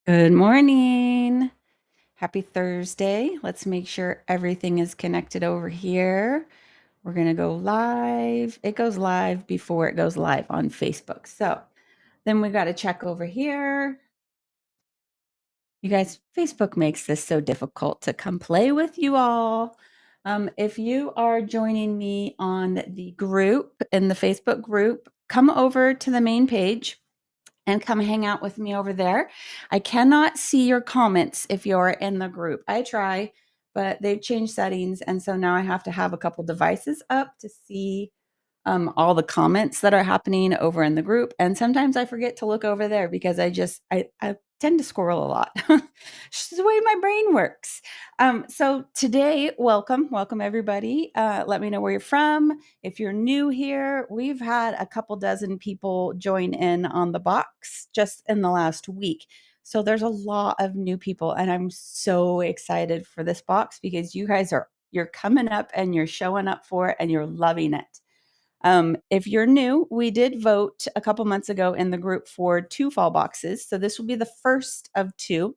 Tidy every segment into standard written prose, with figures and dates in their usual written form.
Good morning. Happy Thursday. Let's make sure everything is connected over here. We're going to go live. It goes live before it goes live on Facebook. So then we got to check over here. You guys, Facebook makes this so difficult to come play with you all. If you are joining me on the group, in the Facebook group, come over to the main page and come hang out with me over there. I cannot see your comments if you're in the group. I try, but they've changed settings. And so now I have to have a couple devices up to see all the comments that are happening over in the group. And sometimes I forget to look over there because I tend to squirrel a lot. It's the way my brain works. So today, welcome everybody. Let me know where you're from. If you're new here, we've had a couple dozen people join in on the box just in the last week. So there's a lot of new people, and I'm so excited for this box because you're coming up and you're showing up for it and you're loving it. If you're new, we did vote a couple months ago in the group for 2 fall boxes. So this will be the first of 2.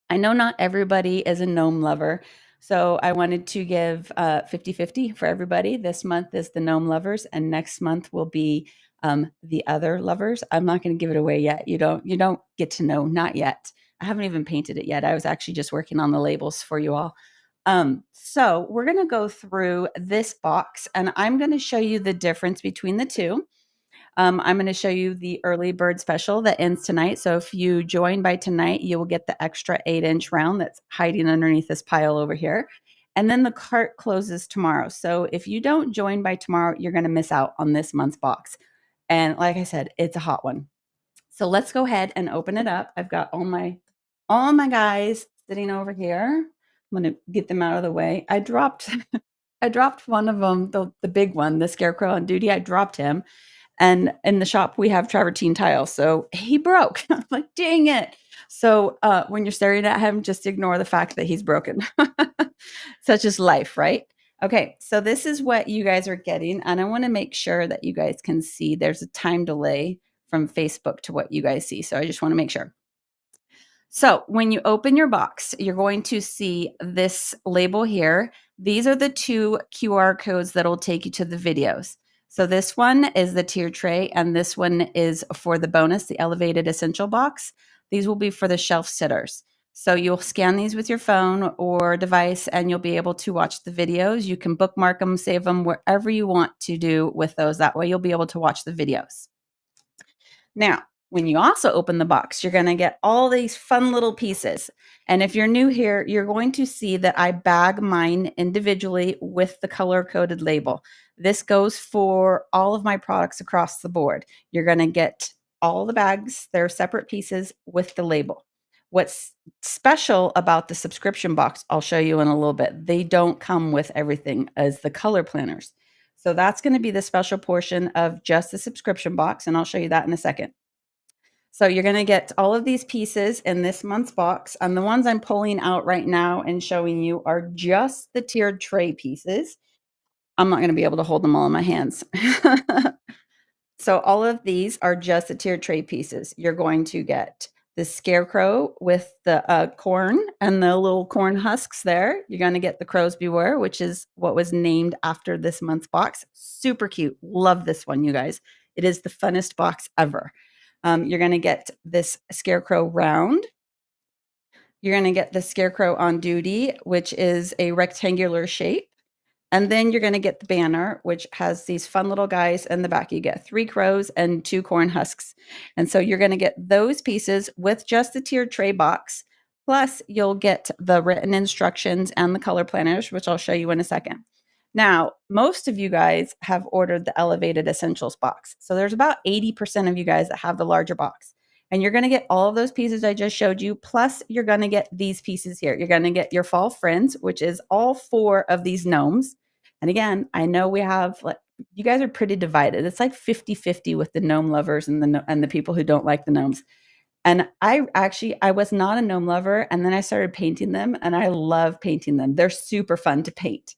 I know not everybody is a gnome lover, so I wanted to give 50-50 for everybody. This month is the gnome lovers, and next month will be the other lovers. I'm not going to give it away yet. You don't get to know, not yet. I haven't even painted it yet. I was actually just working on the labels for you all. So we're going to go through this box, and I'm going to show you the difference between the two. I'm going to show you the early bird special that ends tonight. So if you join by tonight, you will get the extra 8-inch round that's hiding underneath this pile over here. And then the cart closes tomorrow. So if you don't join by tomorrow, you're going to miss out on this month's box. And like I said, it's a hot one. So let's go ahead and open it up. I've got all my guys sitting over here. I'm going to get them out of the way. I dropped one of them, the big one, the scarecrow on duty. I dropped him. And in the shop, we have travertine tile. So he broke. I'm like, dang it. So when you're staring at him, just ignore the fact that he's broken. Such is life, right? Okay, so this is what you guys are getting. And I want to make sure that you guys can see there's a time delay from Facebook to what you guys see. So I just want to make sure. So when you open your box, you're going to see this label here. These are the 2 QR codes that will take you to the videos. So this one is the tier tray, and this one is for the bonus, the elevated essential box. These will be for the shelf sitters. So you'll scan these with your phone or device, and you'll be able to watch the videos. You can bookmark them, save them, wherever you want to do with those. That way you'll be able to watch the videos. Now, when you also open the box, you're going to get all these fun little pieces. And if you're new here, you're going to see that I bag mine individually with the color-coded label. This goes for all of my products across the board. You're going to get all the bags. They're separate pieces with the label. What's special about the subscription box, I'll show you in a little bit. They don't come with everything as the color planners. So that's going to be the special portion of just the subscription box, and I'll show you that in a second. So you're going to get all of these pieces in this month's box. And the ones I'm pulling out right now and showing you are just the tiered tray pieces. I'm not going to be able to hold them all in my hands. So all of these are just the tiered tray pieces. You're going to get the scarecrow with the corn and the little corn husks there. You're going to get the Crows Beware, which is what was named after this month's box. Super cute. Love this one, you guys. It is the funnest box ever. You're going to get this scarecrow round. You're going to get the scarecrow on duty, which is a rectangular shape. And then you're going to get the banner, which has these fun little guys in the back. You get 3 crows and 2 corn husks. And so you're going to get those pieces with just the tiered tray box. Plus, you'll get the written instructions and the color planners, which I'll show you in a second. Now, most of you guys have ordered the elevated essentials box. So there's about 80% of you guys that have the larger box. And you're going to get all of those pieces I just showed you. Plus, you're going to get these pieces here. You're going to get your fall friends, which is all 4 of these gnomes. And again, I know we have, like, you guys are pretty divided. It's like 50-50 with the gnome lovers and the people who don't like the gnomes. And I was not a gnome lover. And then I started painting them, and I love painting them. They're super fun to paint.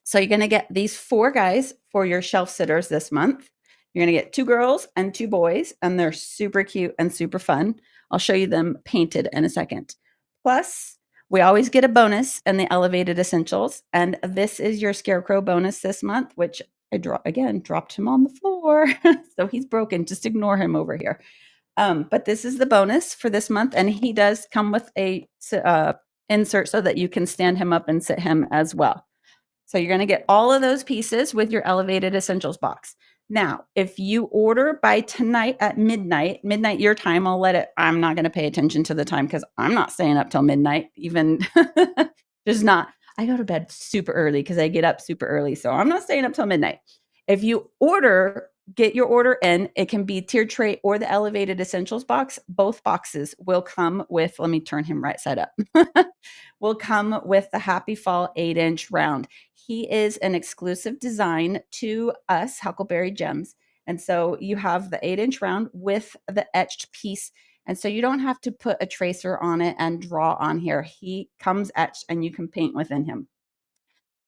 So you're going to get these 4 guys for your shelf sitters this month. You're going to get 2 girls and 2 boys, and they're super cute and super fun. I'll show you them painted in a second. Plus, we always get a bonus in the elevated essentials, and this is your scarecrow bonus this month, which I dropped him on the floor. So he's broken. Just ignore him over here. But this is the bonus for this month, and he does come with a insert so that you can stand him up and sit him as well. So you're going to get all of those pieces with your elevated essentials box. Now, if you order by tonight at midnight your time, I'm not going to pay attention to the time because I'm not staying up till midnight, even just not. I go to bed super early because I get up super early. So I'm not staying up till midnight. If you get your order in, it can be tiered tray or the elevated essentials box. Both boxes will come with, let me turn him right side up, will come with the Happy Fall 8-inch round. He is an exclusive design to us, Huckleberry Gems. And so you have the 8-inch round with the etched piece. And so you don't have to put a tracer on it and draw on here. He comes etched and you can paint within him.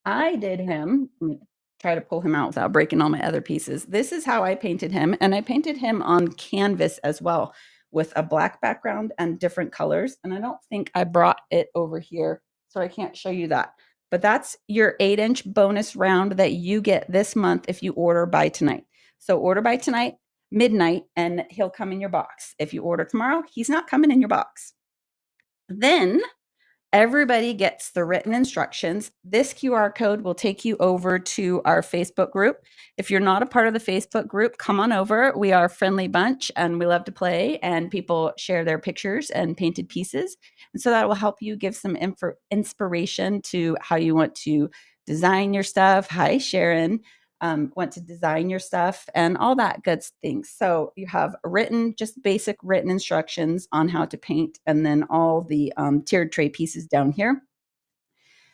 I did him. Let me try to pull him out without breaking all my other pieces. This is how I painted him. And I painted him on canvas as well with a black background and different colors. And I don't think I brought it over here, so I can't show you that. But that's your 8-inch bonus round that you get this month if you order by tonight. So order by tonight, midnight, and he'll come in your box. If you order tomorrow, he's not coming in your box. Then everybody gets the written instructions. This QR code will take you over to our Facebook group. If you're not a part of the Facebook group, come on over. We are a friendly bunch and we love to play, and people share their pictures and painted pieces. And so that will help you give some inspiration to how you want to design your stuff. Hi, Sharon. Want to design your stuff and all that good things. So you have just basic written instructions on how to paint, and then all the tiered tray pieces down here.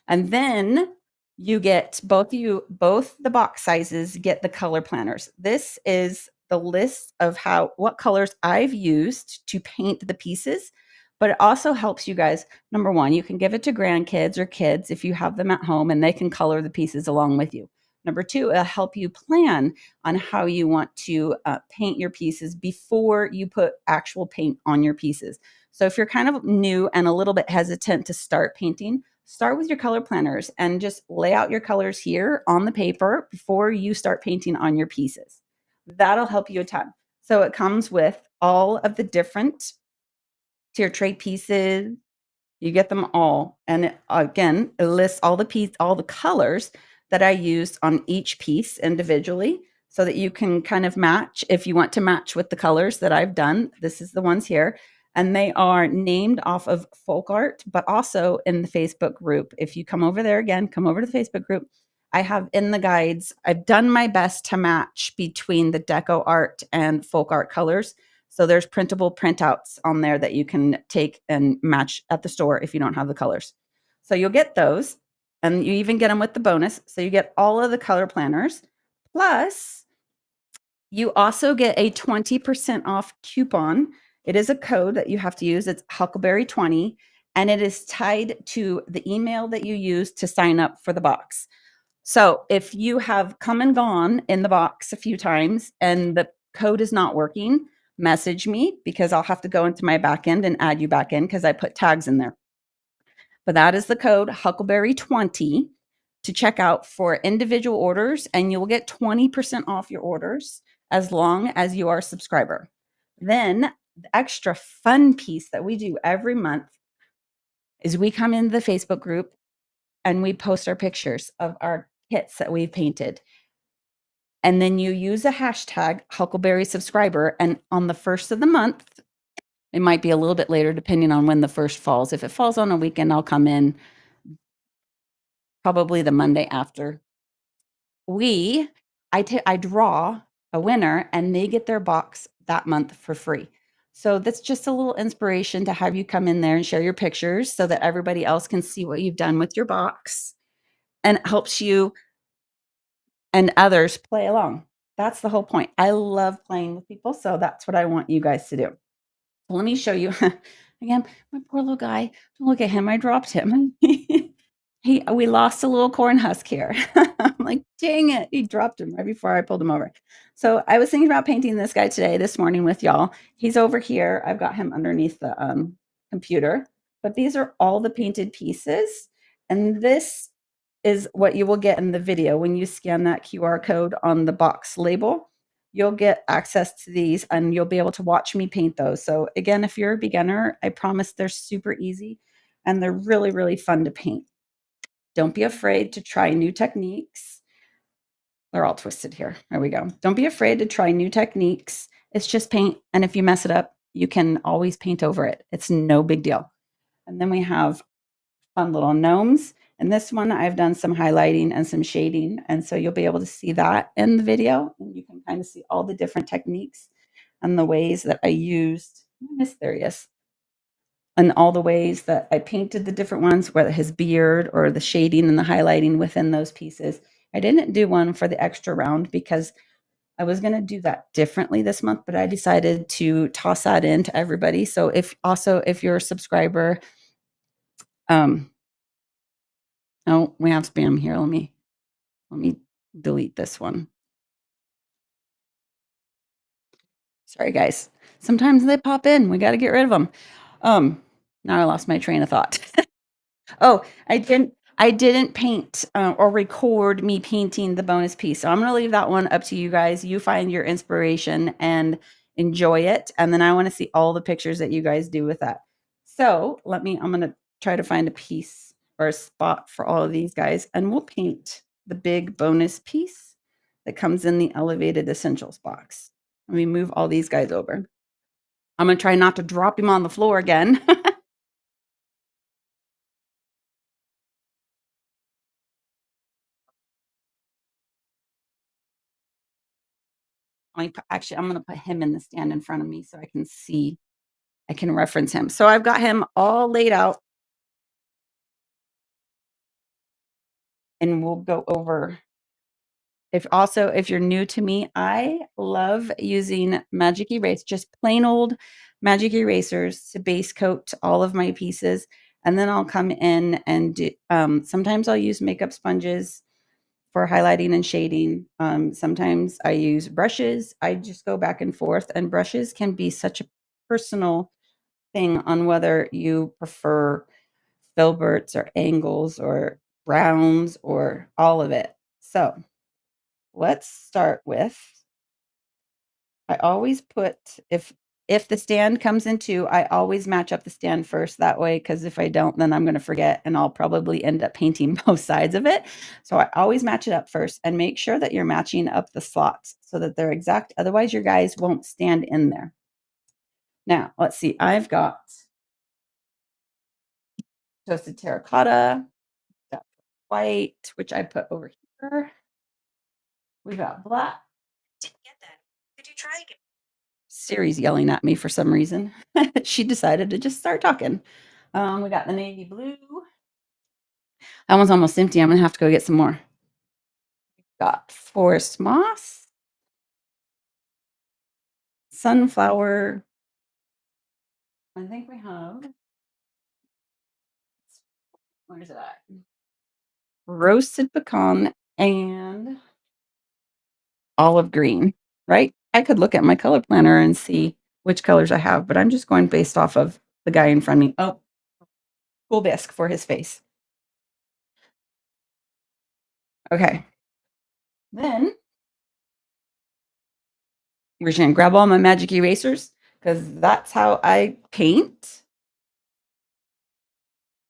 And then you get both the box sizes get the color planners. This is the list of what colors I've used to paint the pieces, but it also helps you guys. Number one, you can give it to grandkids or kids if you have them at home and they can color the pieces along with you. Number two, it'll help you plan on how you want to paint your pieces before you put actual paint on your pieces. So if you're kind of new and a little bit hesitant to start painting, start with your color planners and just lay out your colors here on the paper before you start painting on your pieces. That'll help you a ton. So it comes with all of the different tier tray pieces. You get them all. And it lists all the colors that I used on each piece individually so that you can kind of match if you want to match with the colors that I've done. This is the ones here. And they are named off of folk art, but also in the Facebook group. If you come over there again, come over to the Facebook group. I have in the guides, I've done my best to match between the deco art and folk art colors. So there's printable printouts on there that you can take and match at the store if you don't have the colors. So you'll get those, and you even get them with the bonus. So you get all of the color planners. Plus, you also get a 20% off coupon. It is a code that you have to use. It's Huckleberry20, and it is tied to the email that you use to sign up for the box. So if you have come and gone in the box a few times and the code is not working, message me because I'll have to go into my back end and add you back in because I put tags in there. But that is the code Huckleberry20 to check out for individual orders, and you will get 20% off your orders as long as you are a subscriber. Then the extra fun piece that we do every month is we come into the Facebook group and we post our pictures of our kits that we've painted. And then you use a hashtag Huckleberry subscriber. And on the first of the month, it might be a little bit later depending on when the first falls. If it falls on a weekend, I'll come in probably the Monday after. I draw a winner and they get their box that month for free. So that's just a little inspiration to have you come in there and share your pictures so that everybody else can see what you've done with your box, and it helps you and others play along. That's the whole point. I love playing with people, so that's what I want you guys to do. So let me show you again. My poor little guy. Don't look at him. I dropped him. We lost a little corn husk here. like, dang it, he dropped him right before I pulled him over. So I was thinking about painting this guy today, this morning with y'all. He's over here. I've got him underneath the computer, but these are all the painted pieces. And this is what you will get in the video when you scan that QR code on the box label. You'll get access to these and you'll be able to watch me paint those. So again, if you're a beginner, I promise they're super easy and they're really, really fun to paint. Don't be afraid to try new techniques. They're all twisted here. There we go. Don't be afraid to try new techniques. It's just paint. And if you mess it up, you can always paint over it. It's no big deal. And then we have fun little gnomes. And this one, I've done some highlighting and some shading. And so you'll be able to see that in the video. And you can kind of see all the different techniques and the ways that I used. There he is. And all the ways that I painted the different ones, whether his beard or the shading and the highlighting within those pieces. I didn't do one for the extra round because I was going to do that differently this month, but I decided to toss that in to everybody. So if you're a subscriber, um, oh, we have spam here. Let me delete this one. Sorry, guys. Sometimes they pop in. We got to get rid of them. Now I lost my train of thought. Oh, I didn't paint or record me painting the bonus piece. So I'm going to leave that one up to you guys. You find your inspiration and enjoy it. And then I want to see all the pictures that you guys do with that. So I'm going to try to find a piece or a spot for all of these guys and we'll paint the big bonus piece that comes in the elevated essentials box. Let me move all these guys over. I'm going to try not to drop him on the floor again. I'm going to put him in the stand in front of me so I can reference him. So I've got him all laid out and we'll go over. If you're new to me, I love using magic erase, just plain old magic erasers to base coat all of my pieces. And then I'll come in and sometimes I'll use makeup sponges for highlighting and shading. Sometimes I use brushes. I just go back and forth, and brushes can be such a personal thing on whether you prefer filberts or angles or browns or all of it. So let's start with, I always put, if the stand comes in two, I always match up the stand first that way, because if I don't, then I'm going to forget and I'll probably end up painting both sides of it. So I always match it up first and make sure that you're matching up the slots so that they're exact. Otherwise, your guys won't stand in there. Now, let's see. I've got toasted terracotta, got white, which I put over here. We got black. Didn't get that. Could you try again? Siri's yelling at me for some reason. She decided to just start talking. We got the navy blue. That one's almost empty. I'm gonna have to go get some more. Got forest moss, sunflower. I think we have. Where's it at? Roasted pecan and olive green. Right? I could look at my color planner and see which colors I have, but I'm just going based off of the guy in front of me. Oh, cool bisque for his face. Okay. Then we're just gonna grab all my magic erasers because that's how I paint.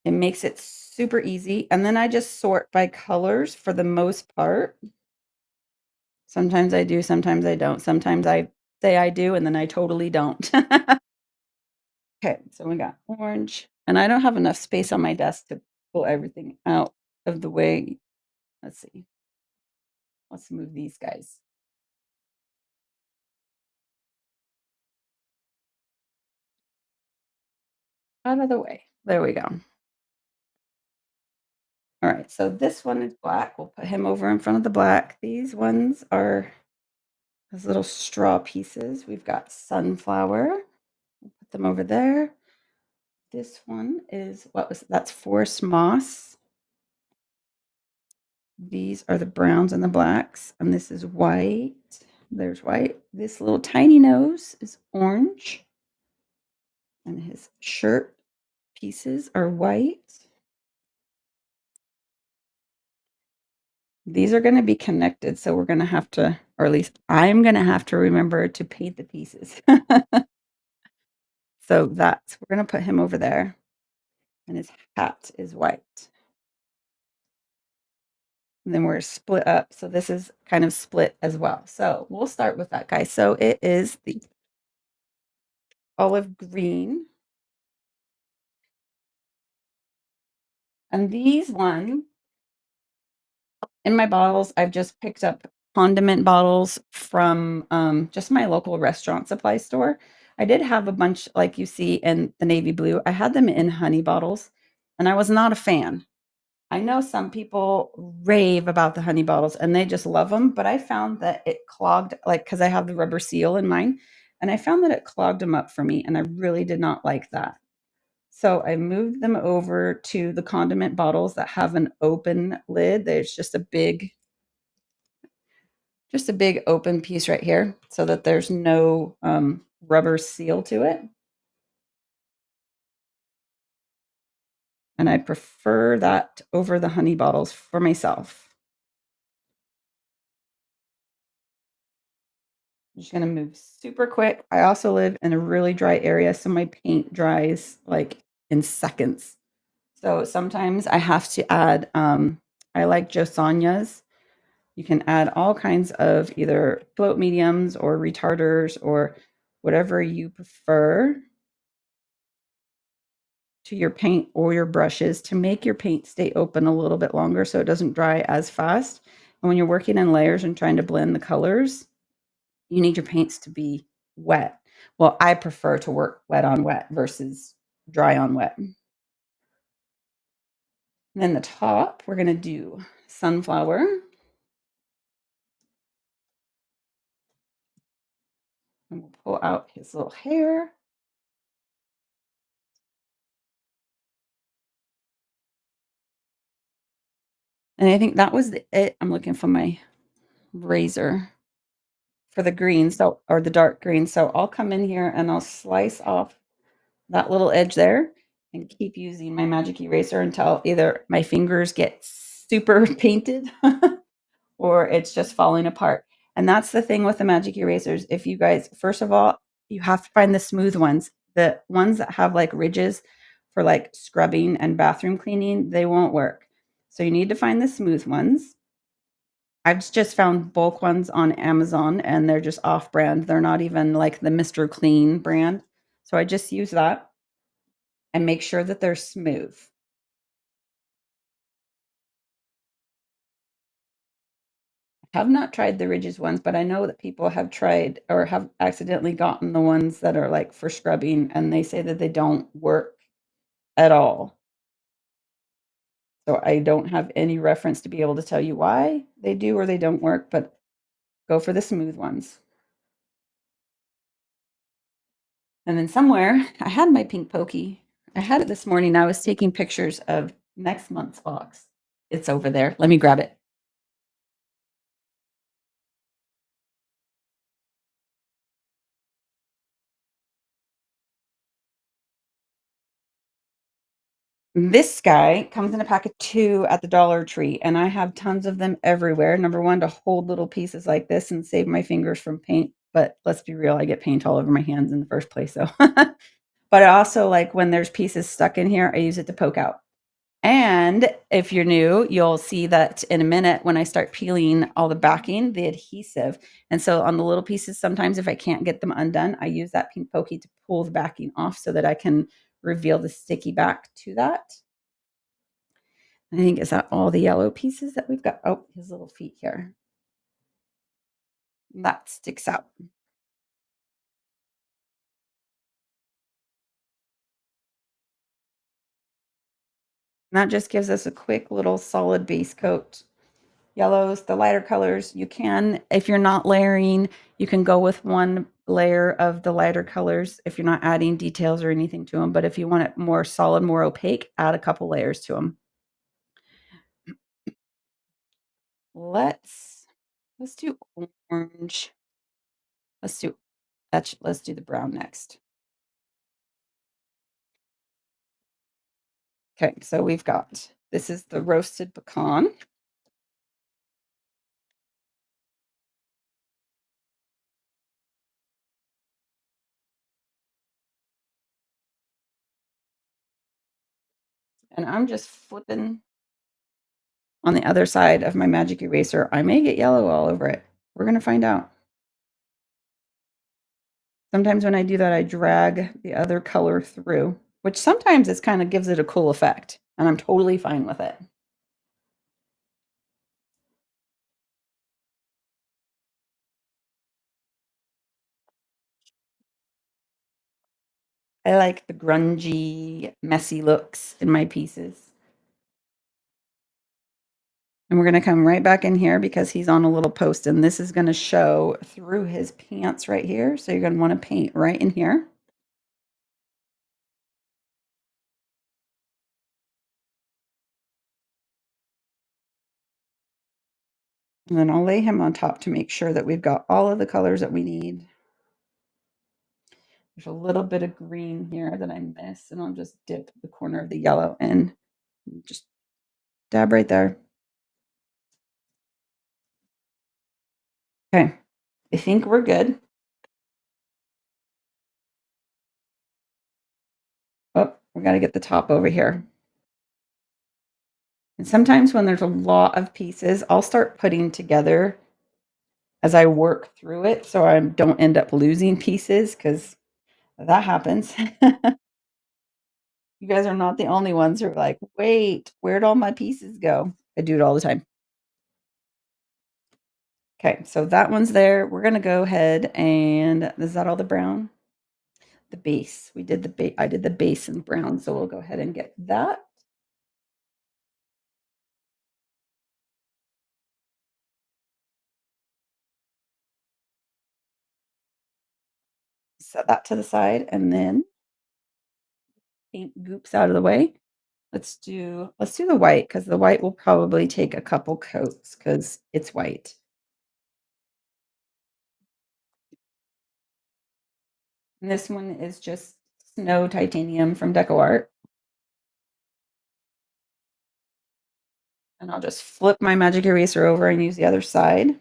It makes it super easy. And then I just sort by colors for the most part. Sometimes I do, sometimes I don't. Sometimes I say I do, and then I totally don't. Okay, so we got orange. And I don't have enough space on my desk to pull everything out of the way. Let's see. Let's move these guys out of the way. There we go. All right, so this one is black. We'll put him over in front of the black. These ones are those little straw pieces. We've got sunflower. We'll put them over there. This one is that's forest moss. These are the browns and the blacks, and this is white. There's white. This little tiny nose is orange, and his shirt pieces are white. These are going to be connected, so we're going to have to, or at least I'm going to have to remember to paint the pieces. So we're going to put him over there, and his hat is white. And then we're split up. So this is kind of split as well. So we'll start with that guy. So it is the olive green. And these ones in my bottles, I've just picked up condiment bottles from just my local restaurant supply store. I did have a bunch like you see in the navy blue. I had them in honey bottles, and I was not a fan. I know some people rave about the honey bottles and they just love them, but I found that it clogged, like, because I have the rubber seal in mine, and I found that it clogged them up for me, and I really did not like that. So I moved them over to the condiment bottles that have an open lid. There's just a big open piece right here so that there's no rubber seal to it. And I prefer that over the honey bottles for myself. I'm just going to move super quick. I also live in a really dry area, so my paint dries like in seconds. So sometimes I have to add, I like Josanias. You can add all kinds of either float mediums or retarders or whatever you prefer to your paint or your brushes to make your paint stay open a little bit longer so it doesn't dry as fast. And when you're working in layers and trying to blend the colors, you need your paints to be wet. Well, I prefer to work wet on wet versus dry on wet. And then the top, we're going to do sunflower. And we'll pull out his little hair. And I think that was it. I'm looking for my razor for the green, so or the dark green. So I'll come in here and I'll slice off that little edge there and keep using my magic eraser until either my fingers get super painted or it's just falling apart. And that's the thing with the magic erasers. If you guys, first of all, you have to find the smooth ones. The ones that have like ridges for like scrubbing and bathroom cleaning, they won't work. So you need to find the smooth ones. I've just found bulk ones on Amazon and they're just off brand. They're not even like the Mr. Clean brand. So I just use that and make sure that they're smooth. Have not tried the Ridges ones, but I know that people have tried or have accidentally gotten the ones that are like for scrubbing and they say that they don't work at all. So I don't have any reference to be able to tell you why they do or they don't work, but go for the smooth ones. And then somewhere I had my pink pokey. I had it this morning. I was taking pictures of next month's box. It's over there. Let me grab it. This guy comes in a pack of 2 at the Dollar Tree, and I have tons of them everywhere. Number 1, to hold little pieces like this and save my fingers from paint, but let's be real, I get paint all over my hands in the first place, so but I also like when there's pieces stuck in here, I use it to poke out. And if you're new, you'll see that in a minute when I start peeling all the backing, the adhesive. And so on the little pieces, sometimes if I can't get them undone, I use that pink pokey to pull the backing off so that I can reveal the sticky back to that. I think is that all the yellow pieces that we've got? Oh, his little feet here. That sticks out. And that just gives us a quick little solid base coat. Yellows, the lighter colors, you can, if you're not layering, you can go with one layer of the lighter colors if you're not adding details or anything to them. But if you want it more solid, more opaque, add a couple layers to them. Let's do orange. Let's do let's do the brown next. Okay, so we've got this is the roasted pecan. And I'm just flipping on the other side of my magic eraser. I may get yellow all over it. We're gonna find out. Sometimes when I do that, I drag the other color through, which sometimes it kind of gives it a cool effect, and I'm totally fine with it. I like the grungy, messy looks in my pieces. And we're going to come right back in here because he's on a little post, and this is going to show through his pants right here. So you're going to want to paint right in here. And then I'll lay him on top to make sure that we've got all of the colors that we need. There's a little bit of green here that I missed, and I'll just dip the corner of the yellow in. Just dab right there. Okay, I think we're good. Oh, we got to get the top over here. And sometimes when there's a lot of pieces, I'll start putting together as I work through it so I don't end up losing pieces because that happens. You guys are not the only ones who are like, wait, where'd all my pieces go? I do it all the time. Okay, so that one's there. We're gonna go ahead and is that all the brown? The base. We did the base. I did the base in brown, so we'll go ahead and get that. Set that to the side and then paint goops out of the way. Let's do the white because the white will probably take a couple coats because it's white. And this one is just snow titanium from Deco Art. And I'll just flip my magic eraser over and use the other side.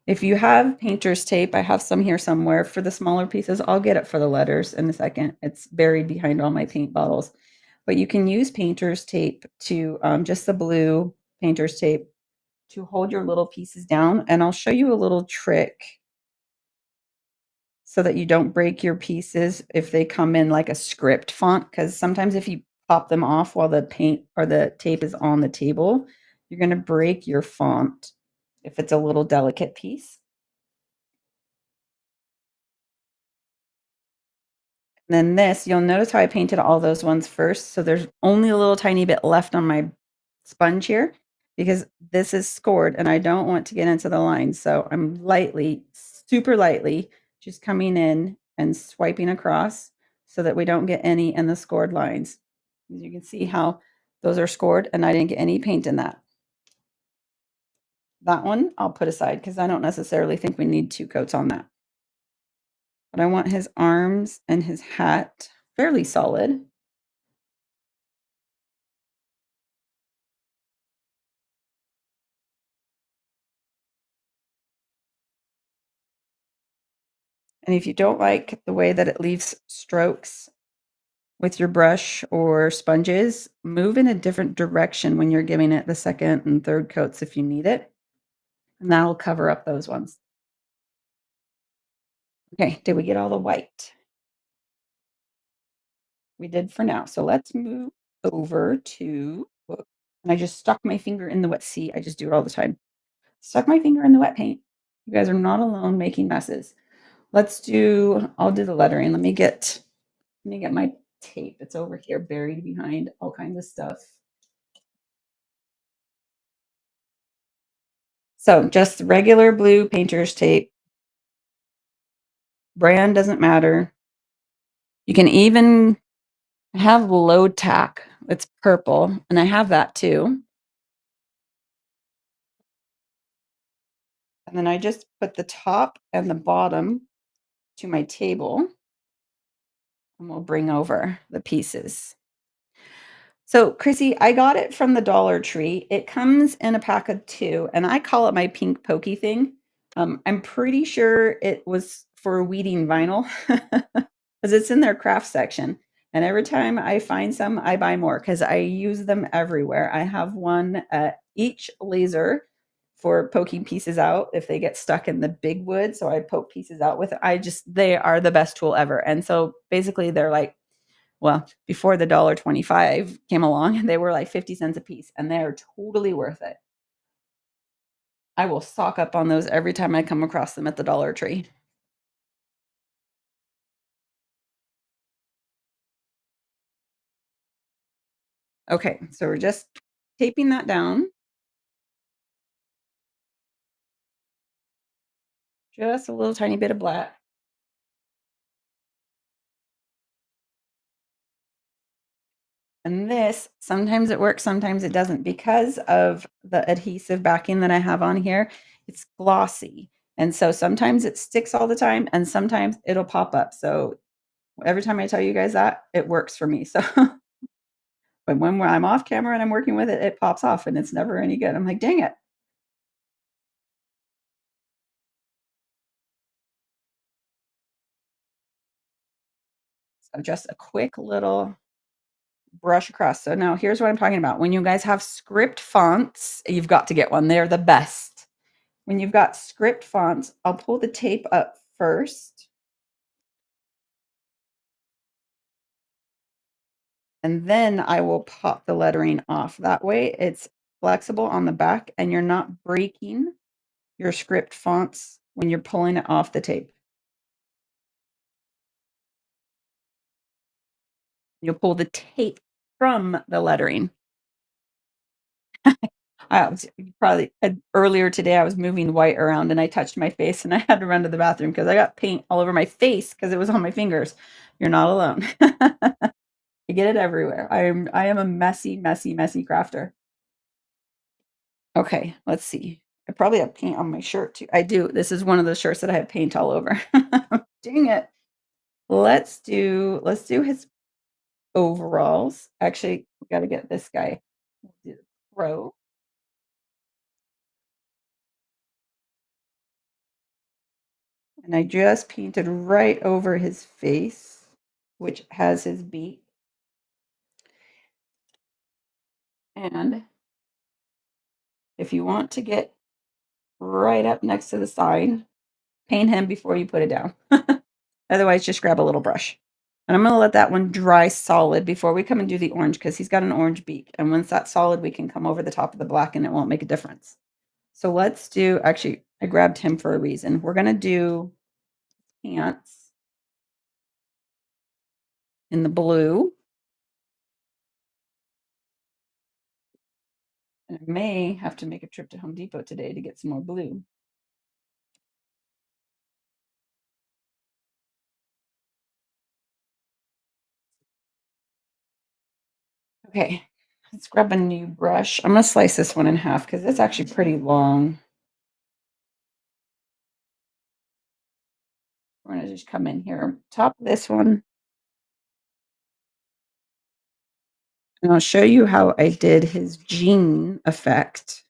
If you have painter's tape, I have some here somewhere for the smaller pieces. I'll get it for the letters in a second. It's buried behind all my paint bottles. But you can use painter's tape to just the blue painter's tape to hold your little pieces down. And I'll show you a little trick so that you don't break your pieces if they come in like a script font. Because sometimes if you pop them off while the paint or the tape is on the table, you're going to break your font if it's a little delicate piece. And then this, you'll notice how I painted all those ones first. So there's only a little tiny bit left on my sponge here because this is scored and I don't want to get into the lines. So I'm lightly, super lightly, just coming in and swiping across so that we don't get any in the scored lines. As you can see how those are scored and I didn't get any paint in that. That one I'll put aside because I don't necessarily think we need two coats on that. But I want his arms and his hat fairly solid. And if you don't like the way that it leaves strokes with your brush or sponges, move in a different direction when you're giving it the second and third coats if you need it. And that'll cover up those ones. Okay, did we get all the white? We did for now. So let's move over to, and I just stuck my finger in the wet. See, I just do it all the time. Stuck my finger in the wet paint. You guys are not alone making messes. I'll do the lettering. Let me get my tape. It's over here buried behind all kinds of stuff. So just regular blue painter's tape. Brand doesn't matter. You can even have low tack. It's purple, and I have that too. And then I just put the top and the bottom to my table, and we'll bring over the pieces. So, Chrissy, I got it from the Dollar Tree. It comes in a pack of 2, and I call it my pink pokey thing. I'm pretty sure it was for weeding vinyl because it's in their craft section. And every time I find some, I buy more because I use them everywhere. I have one at each laser for poking pieces out if they get stuck in the big wood. So I poke pieces out with it. They are the best tool ever. And so basically, they're like, well, before the $1.25 came along, they were like 50 cents a piece, and they're totally worth it. I will stock up on those every time I come across them at the Dollar Tree. Okay, so we're just taping that down. Just a little tiny bit of black. And this, sometimes it works, sometimes it doesn't. Because of the adhesive backing that I have on here, it's glossy. And so sometimes it sticks all the time, and sometimes it'll pop up. So every time I tell you guys that, it works for me. So but when I'm off camera and I'm working with it, it pops off and it's never any good. I'm like, dang it. So just a quick little brush across. So now here's what I'm talking about. When you guys have script fonts, you've got to get one. They're the best. When you've got script fonts, I'll pull the tape up first, and then I will pop the lettering off. That way it's flexible on the back and you're not breaking your script fonts when you're pulling it off the tape. You'll pull the tape from the lettering. I was probably earlier today, I was moving white around and I touched my face and I had to run to the bathroom because I got paint all over my face because it was on my fingers. You're not alone. I get it everywhere. I am a messy, messy, messy crafter. Okay, let's see. I probably have paint on my shirt too. I do. This is one of those shirts that I have paint all over. Dang it. Let's do his overalls. Actually, we got to get this guy. We'll do the crow. And I just painted right over his face, which has his beak. And if you want to get right up next to the sign, paint him before you put it down. Otherwise, just grab a little brush. And I'm going to let that one dry solid before we come and do the orange because he's got an orange beak. And once that's solid, we can come over the top of the black and it won't make a difference. So let's do, actually, I grabbed him for a reason. We're going to do pants in the blue. And I may have to make a trip to Home Depot today to get some more blue. Okay, let's grab a new brush. I'm gonna slice this one in half because it's actually pretty long. We're gonna just come in here, top this one, and I'll show you how I did his jean effect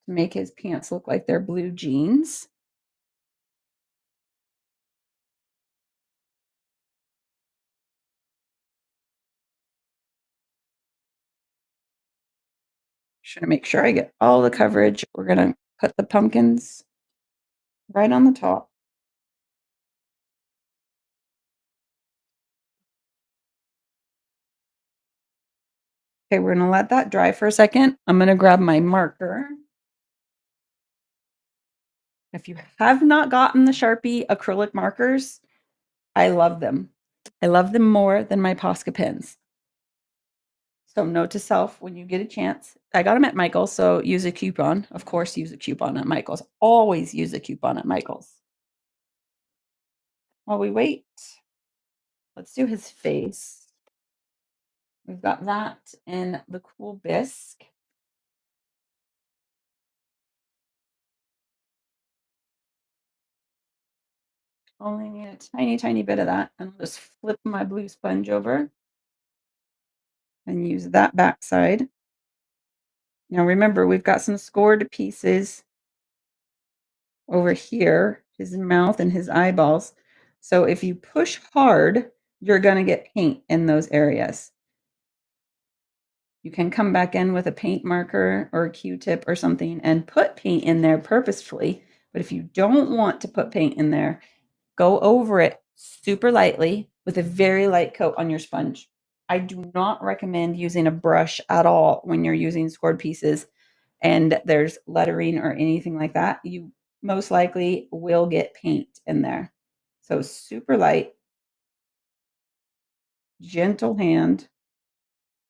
to make his pants look like they're blue jeans. Trying to make sure I get all the coverage. We're gonna put the pumpkins right on the top. Okay, we're gonna let that dry for a second. I'm gonna grab my marker. If you have not gotten the Sharpie acrylic markers, I love them. I love them more than my Posca pens. So note to self, when you get a chance, I got them at Michael's, so use a coupon. Of course, use a coupon at Michael's. Always use a coupon at Michael's. While we wait, let's do his face. We've got that in the cool bisque. Only need a tiny, tiny bit of that. And I'll just flip my blue sponge over and use that back side. Now remember, we've got some scored pieces over here, his mouth and his eyeballs. So if you push hard, you're going to get paint in those areas. You can come back in with a paint marker or a Q-tip or something and put paint in there purposefully. But if you don't want to put paint in there, go over it super lightly with a very light coat on your sponge. I do not recommend using a brush at all when you're using scored pieces and there's lettering or anything like that. You most likely will get paint in there. So super light, gentle hand,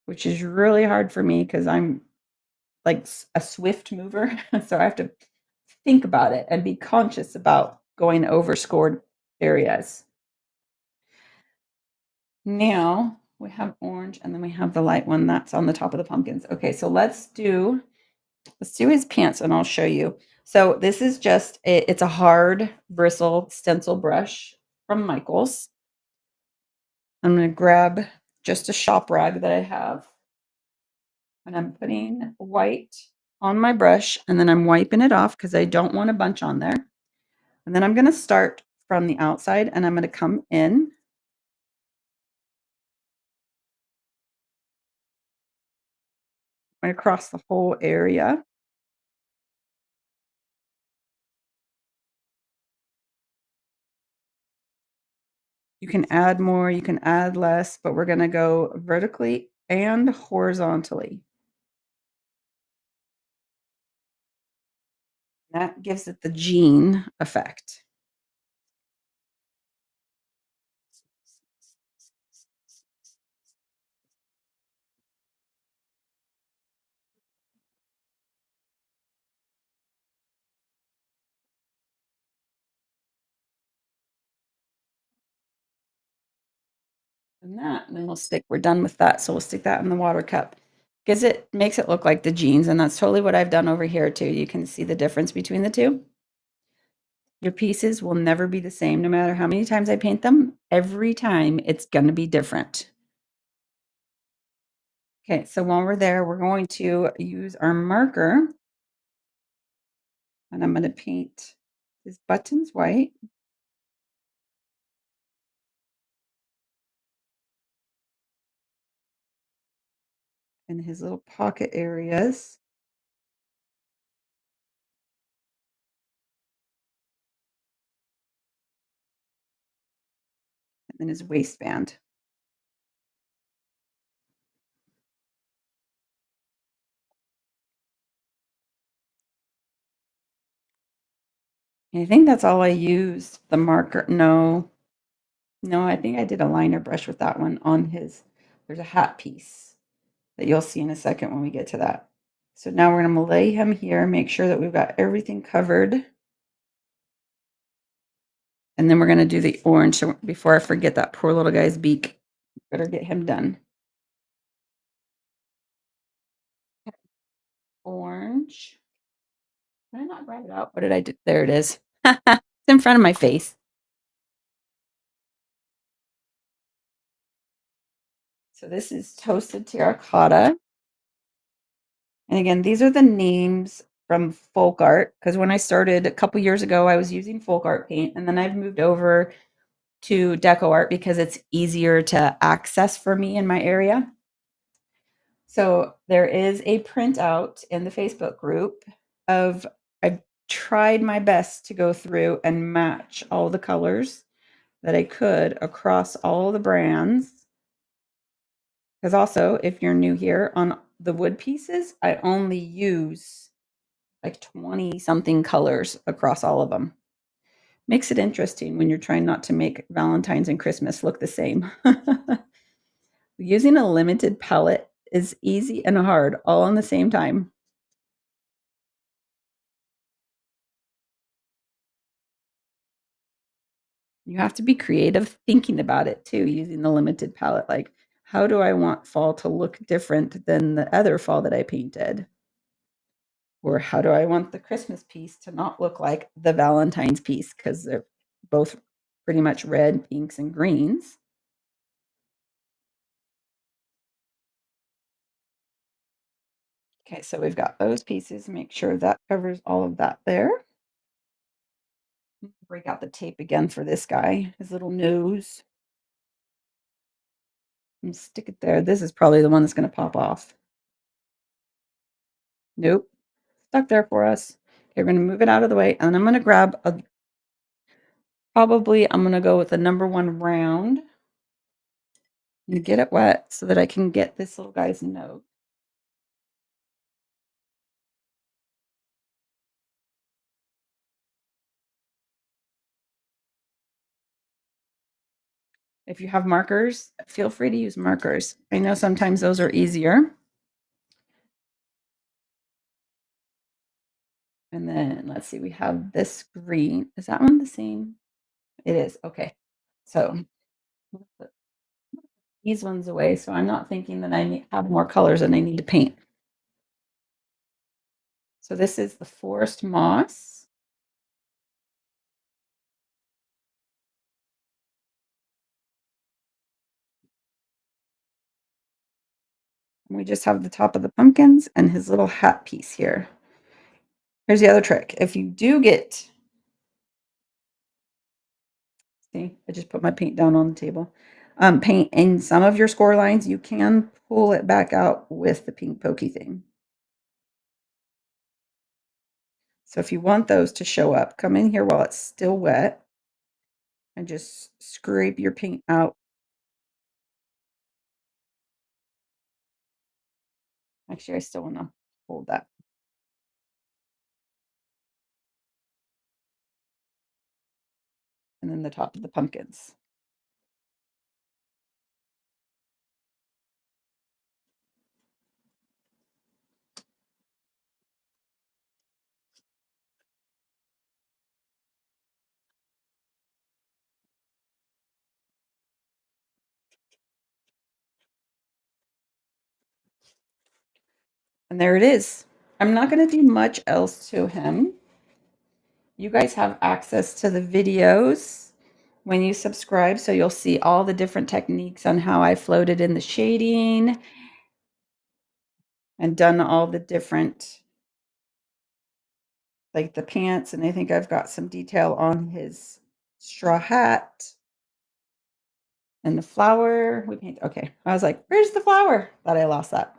which is really hard for me because I'm like a swift mover. So I have to think about it and be conscious about going over scored areas. Now we have orange and then we have the light one that's on the top of the pumpkins. Okay, so let's do his pants and I'll show you. So this is just, it's a hard bristle stencil brush from Michaels. I'm going to grab just a shop rag that I have. And I'm putting white on my brush and then I'm wiping it off because I don't want a bunch on there. And then I'm going to start from the outside and I'm going to come in across the whole area. You can add more, you can add less, but we're going to go vertically and horizontally. That gives it the jean effect. And then we're done with that. So we'll stick that in the water cup. Because it makes it look like the jeans, and that's totally what I've done over here too. You can see the difference between the two. Your pieces will never be the same, no matter how many times I paint them. Every time it's going to be different. Okay, so while we're there, we're going to use our marker. And I'm going to paint his buttons white. And his little pocket areas. And then his waistband. I think that's all I used, the marker. No, I think I did a liner brush with that one on his. There's a hat piece that you'll see in a second when we get to that. So now we're going to lay him here, make sure that we've got everything covered. And then we're going to do the orange. So before I forget that poor little guy's beak, better get him done. Orange. Did I not grab it out? What did I do? There it is. It's in front of my face. So this is toasted terracotta. And again, these are the names from folk art because when I started a couple years ago, I was using folk art paint, and then I've moved over to deco art because it's easier to access for me in my area. So there is a printout in the Facebook group of I've tried my best to go through and match all the colors that I could across all the brands. Because also, if you're new here on the wood pieces, I only use like 20 something colors across all of them. Makes it interesting when you're trying not to make Valentine's and Christmas look the same. Using a limited palette is easy and hard all in the same time. You have to be creative thinking about it too, using the limited palette. Like, how do I want fall to look different than the other fall that I painted? Or how do I want the Christmas piece to not look like the Valentine's piece? Because they're both pretty much red, pinks, and greens. Okay, so we've got those pieces. Make sure that covers all of that there. Break out the tape again for this guy, his little nose, and stick it there. This is probably the one that's going to pop off. Nope, stuck there for us. Okay, we're going to move it out of the way, and I'm going to grab a, probably I'm going to go with the number one round and get it wet so that I can get this little guy's nose. If you have markers, feel free to use markers. I know sometimes those are easier. And then let's see, we have this green. Is that one the same? It is. Okay. So put these ones away. So I'm not thinking that have more colors than I need to paint. So this is the forest moss. And we just have the top of the pumpkins and his little hat piece here. Here's the other trick. If you do get, see, I just put my paint down on the table. Paint in some of your score lines, you can pull it back out with the pink pokey thing. So if you want those to show up, come in here while it's still wet and just scrape your paint out. Actually, I still want to hold that. And then the top of the pumpkins. And there it is. I'm not going to do much else to him. You guys have access to the videos when you subscribe, so you'll see all the different techniques on how I floated in the shading and done all the different, like the pants, and I think I've got some detail on his straw hat and the flower. We paint. Okay, I was like, "Where's the flower?" Thought I lost that.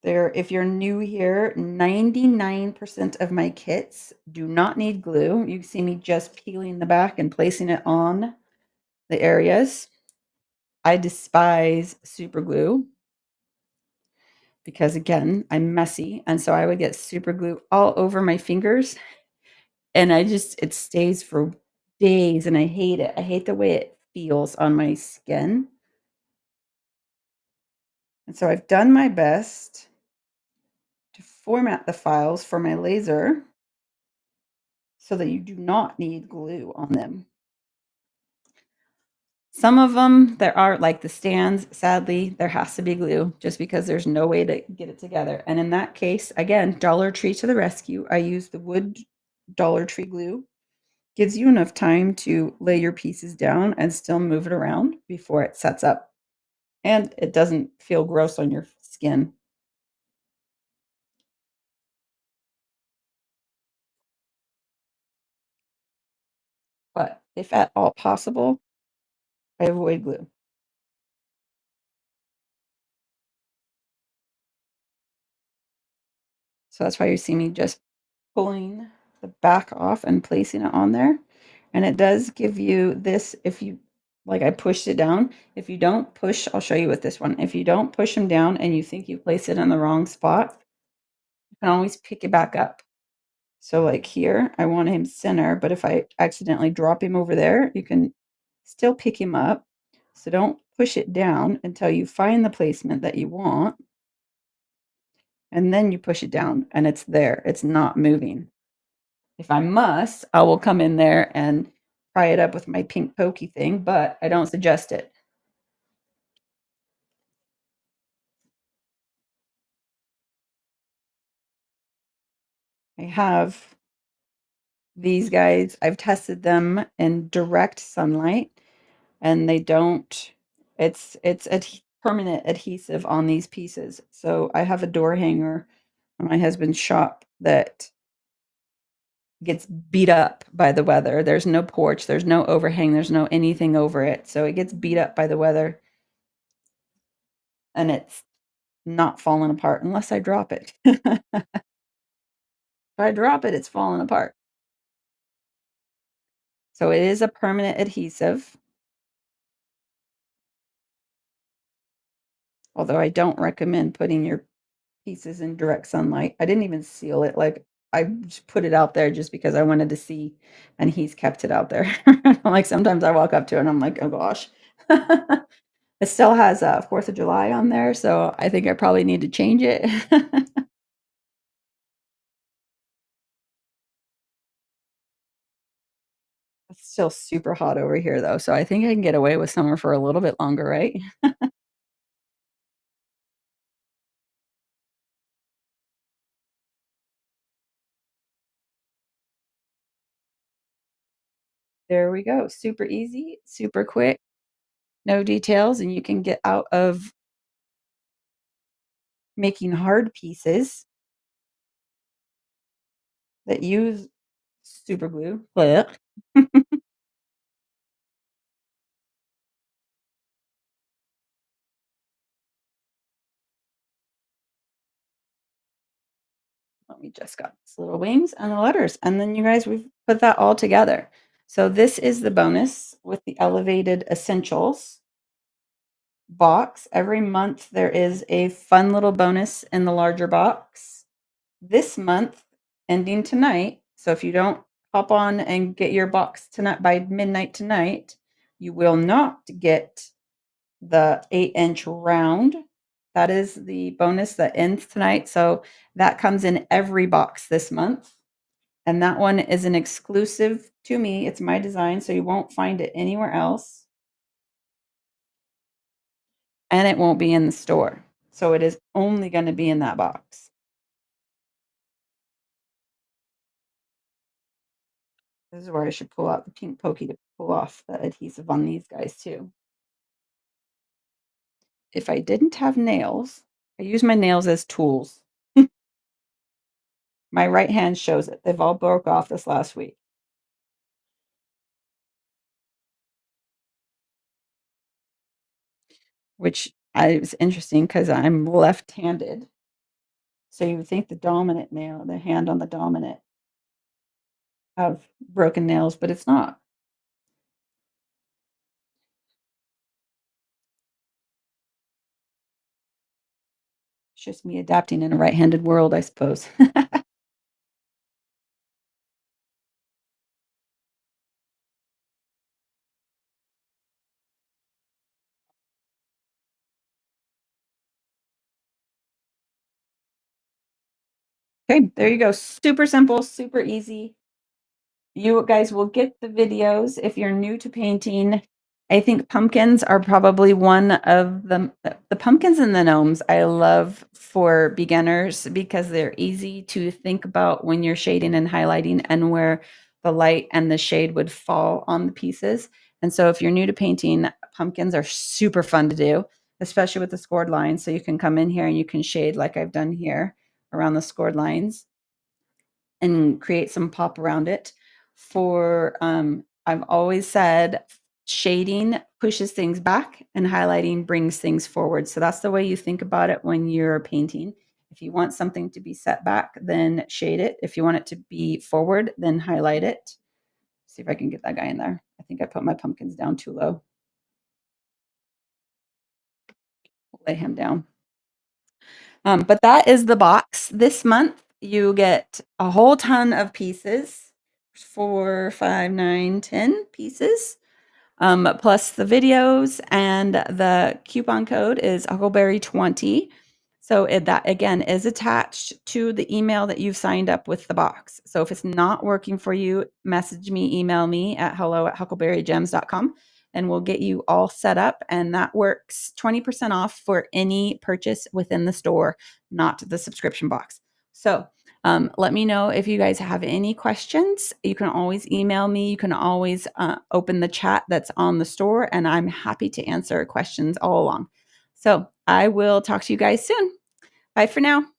There, if you're new here, 99% of my kits do not need glue. You see me just peeling the back and placing it on the areas. I despise super glue because again, I'm messy. And so I would get super glue all over my fingers and it stays for days and I hate it. I hate the way it feels on my skin. And so I've done my best to format the files for my laser so that you do not need glue on them. Some of them, there are like the stands, sadly, there has to be glue just because there's no way to get it together. And in that case, again, Dollar Tree to the rescue. I use the wood Dollar Tree glue. Gives you enough time to lay your pieces down and still move it around before it sets up. And it doesn't feel gross on your skin. But if at all possible, I avoid glue. So that's why you see me just pulling the back off and placing it on there. And it does give you this, if you, like I pushed it down. If you don't push, I'll show you with this one. If you don't push them down and you think you place it in the wrong spot, you can always pick it back up. So like here, I want him center, but if I accidentally drop him over there, you can still pick him up. So don't push it down until you find the placement that you want. And then you push it down and it's there. It's not moving. If I must, I will come in there and pry it up with my pink pokey thing, but I don't suggest it. I have These guys, I've tested them in direct sunlight and they don't it's permanent adhesive on these pieces. So I have a door hanger on my husband's shop that gets beat up by the weather. There's no porch, there's no overhang, there's no anything over it. So it gets beat up by the weather and it's not falling apart unless I drop it. If I drop it, it's falling apart. So it is a permanent adhesive, although I don't recommend putting your pieces in direct sunlight. I didn't even seal it. Like I just put it out there just because I wanted to see, and he's kept it out there. Like sometimes I walk up to it and I'm like, oh gosh. It still has 4th of July on there, so I think I probably need to change it. It's still super hot over here though, so I think I can get away with summer for a little bit longer, right? There we go. Super easy, super quick, no details, and you can get out of making hard pieces that use super glue. Blech. We just got these little wings and the letters, and then you guys, we've put that all together. So this is the bonus with the elevated essentials box. Every month there is a fun little bonus in the larger box. This month, ending tonight, so if you don't hop on and get your box tonight by midnight tonight, you will not get the 8-inch round. That is the bonus that ends tonight. So that comes in every box this month. And that one is an exclusive to me. It's my design, so you won't find it anywhere else. And it won't be in the store. So it is only going to be in that box. This is where I should pull out the pink pokey to pull off the adhesive on these guys too. If I didn't have nails, I use my nails as tools. My right hand shows it. They've all broke off this last week. Which is interesting because I'm left-handed. So you would think the dominant nail, the hand on the dominant, have broken nails, but it's not. It's just me adapting in a right-handed world, I suppose. Okay, there you go. Super simple, super easy. You guys will get the videos if you're new to painting. I think pumpkins are probably one of the pumpkins and the gnomes I love for beginners because they're easy to think about when you're shading and highlighting and where the light and the shade would fall on the pieces. And so if you're new to painting, pumpkins are super fun to do, especially with the scored lines. So you can come in here and you can shade like I've done here around the scored lines and create some pop around it. For I've always said shading pushes things back and highlighting brings things forward. So that's the way you think about it when you're painting. If you want something to be set back, then shade it. If you want it to be forward, then highlight it. See if I can get that guy in there. I think I put my pumpkins down too low. We'll lay him down. But that is the box. This month, you get a whole ton of pieces. 4, 5, 9, 10 pieces, plus the videos, and the coupon code is Huckleberry20. So that again is attached to the email that you've signed up with the box. So if it's not working for you, message me, email me at hello@huckleberrygems.com and we'll get you all set up. And that works 20% off for any purchase within the store, not the subscription box. So Let me know if you guys have any questions. You can always email me. You can always open the chat that's on the store, and I'm happy to answer questions all along. So I will talk to you guys soon. Bye for now.